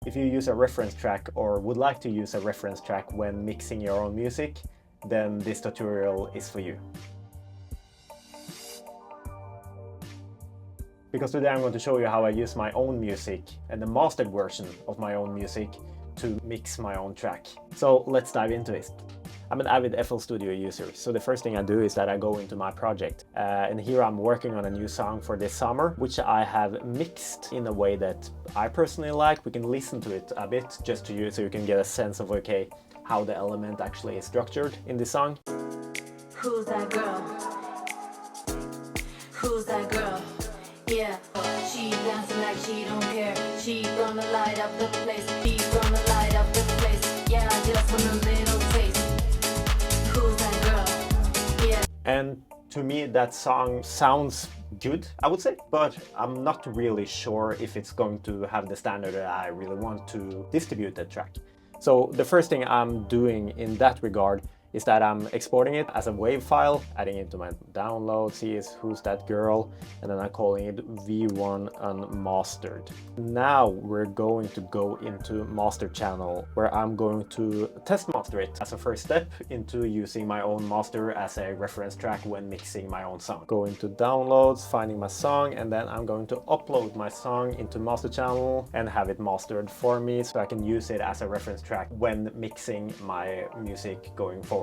If you use a reference track or would like to use a reference track when mixing your own music, then this tutorial is for you. Because today I'm going to show you how I use my own music and the mastered version of my own music to mix my own track. So let's dive into it. I'm an avid FL Studio user, so the first thing I do is that I go into my project. And here I'm working on a new song for this summer, which I have mixed in a way that I personally like. We can listen to it a bit just to you, so you can get a sense of, okay, how the element actually is structured in this song. Who's that girl? Who's that girl? Yeah, she dancing like she don't care. She gonna light up the place. She's gonna light up the place. Yeah, just want a little taste. Who's that girl? Yeah. And to me that song sounds good, I would say, but I'm not really sure if it's going to have the standard that I really want to distribute that track. So the first thing I'm doing in that regard is that I'm exporting it as a WAV file, adding it to my download, see is Who's That Girl, and then I'm calling it V1 Unmastered. Now we're going to go into Masterchannel, where I'm going to test master it as a first step into using my own master as a reference track when mixing my own song. Go into downloads, finding my song, and then I'm going to upload my song into Masterchannel and have it mastered for me so I can use it as a reference track when mixing my music going forward.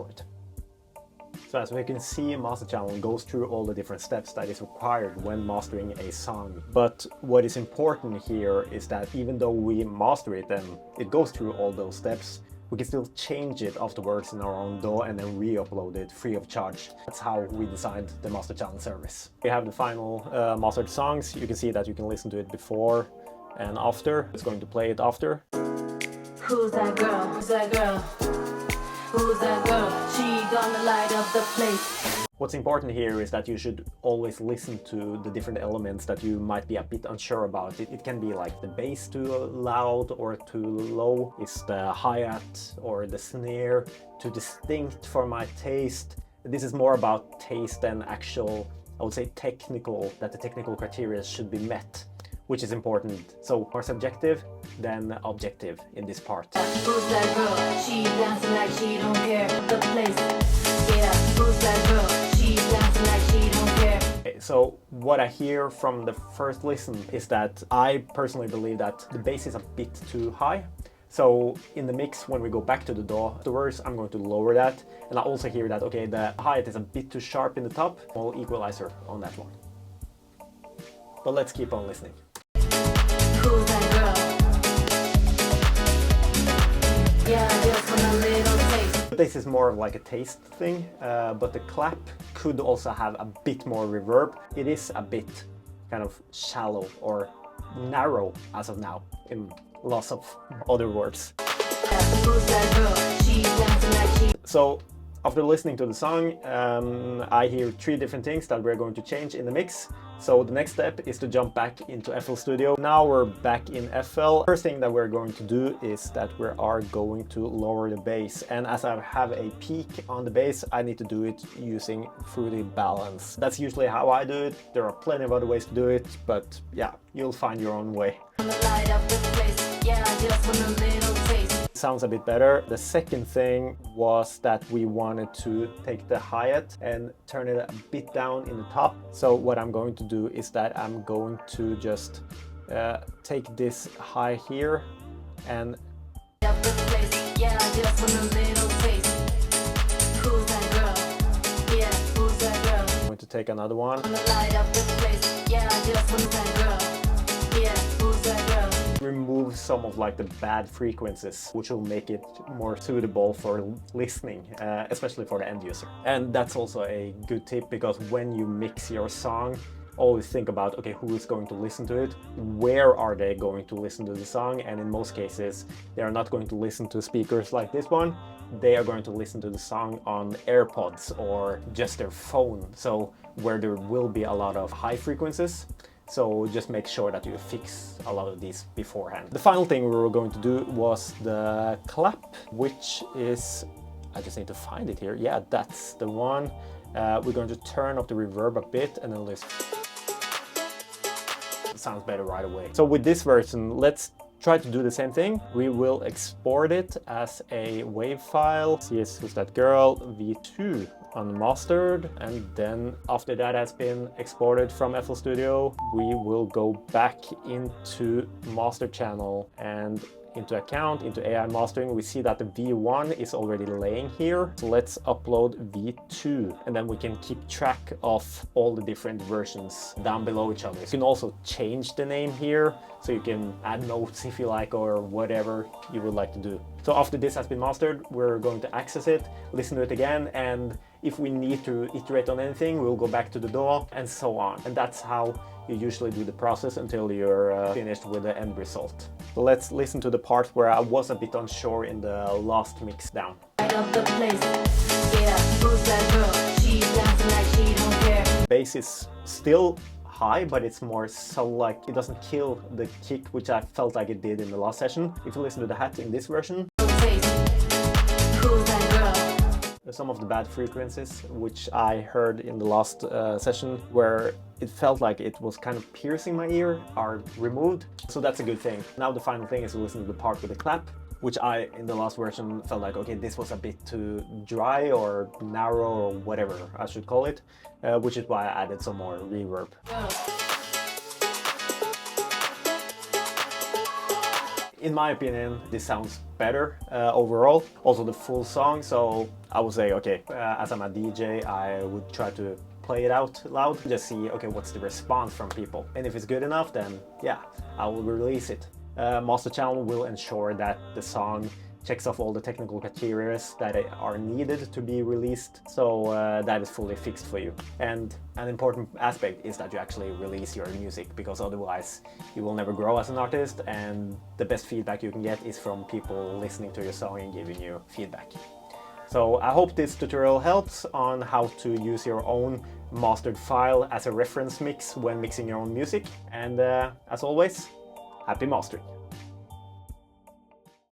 So as we can see, Masterchannel goes through all the different steps that is required when mastering a song. But what is important here is that even though we master it and it goes through all those steps, we can still change it afterwards in our own DAW and then re-upload it free of charge. That's how we designed the Masterchannel service. We have the final mastered songs. You can see that you can listen to it before and after. It's going to play it after. Who's that girl? Who's that girl? Who's that girl? She gonna light up the place. What's important here is that you should always listen to the different elements that you might be a bit unsure about. It can be like the bass too loud or too low. Is the hi-hat or the snare too distinct for my taste? This is more about taste than actual, I would say, technical, that the technical criteria should be met, which is important. So more subjective than objective in this part. Who's that girl? She dancing like she don't care. The place. Yeah, who's that girl? She dancing like she don't care. Okay, so what I hear from the first listen is that I personally believe that the bass is a bit too high. So in the mix, when we go back to the DAW afterwards, I'm going to lower that. And I also hear that, okay, the hi-hat is a bit too sharp in the top. Small equalizer on that one. But let's keep on listening. Who's that girl? Yeah, just want a little taste. This is more of like a taste thing, but the clap could also have a bit more reverb. It is a bit kind of shallow or narrow as of now, in lots of other words. Yeah, who's that girl? She dancing like she... So after listening to the song, I hear three different things that we're going to change in the mix. So the next step is to jump back into FL Studio. Now we're back in FL. First thing that we're going to do is that we are going to lower the bass. And as I have a peak on the bass, I need to do it using Fruity Balance. That's usually how I do it. There are plenty of other ways to do it, but yeah, you'll find your own way. Light up the place. Yeah, just want a little taste. Sounds a bit better. The second thing was that we wanted to take the hi-hat and turn it a bit down in the top. So what I'm going to do is that I'm going to just take this high here and Up the place. Yeah, just want a little taste. Who's that girl? Yeah, who's that girl? I'm going to take another one. Light up the place. Yeah, just want that girl. Yeah, who's that girl? Remove some of like the bad frequencies, which will make it more suitable for listening, especially for the end user. And that's also a good tip, because when you mix your song, always think about, okay, who is going to listen to it? Where are they going to listen to the song? And in most cases, they are not going to listen to speakers like this one. They are going to listen to the song on AirPods or just their phone. So where there will be a lot of high frequencies. So just make sure that you fix a lot of these beforehand. The final thing we were going to do was the clap, which is, I just need to find it here. Yeah, that's the one. We're going to turn up the reverb a bit and then listen. Sounds better right away. So with this version, let's try to do the same thing. We will export it as a WAV file. CS Who's That Girl v2 unmastered, and then after that has been exported from FL Studio, we will go back into Masterchannel and into account, into AI mastering. We see that the V1 is already laying here. So let's upload V2, and then we can keep track of all the different versions down below each other. You can also change the name here, so you can add notes if you like, or whatever you would like to do. So after this has been mastered, we're going to access it, listen to it again, and if we need to iterate on anything, we'll go back to the DAW and so on. And that's how you usually do the process until you're finished with the end result. So let's listen to the part where I was a bit unsure in the last mix down. Bass is still high, but it's more so like it doesn't kill the kick, which I felt like it did in the last session. If you listen to the hat in this version, some of the bad frequencies which I heard in the last session, where it felt like it was kind of piercing my ear, are removed. So that's a good thing. Now the final thing is to listen to the part with the clap, which I, in the last version, felt like, okay, this was a bit too dry or narrow or whatever I should call it, which is why I added some more reverb. In my opinion, this sounds better overall. Also the full song, so I would say, okay, as I'm a DJ, I would try to play it out loud, just see, okay, what's the response from people. And if it's good enough, then yeah, I will release it. Masterchannel will ensure that the song checks off all the technical criteria that are needed to be released, so that is fully fixed for you. And an important aspect is that you actually release your music, because otherwise you will never grow as an artist, and the best feedback you can get is from people listening to your song and giving you feedback. So I hope this tutorial helps on how to use your own mastered file as a reference mix when mixing your own music, and as always, happy mastering!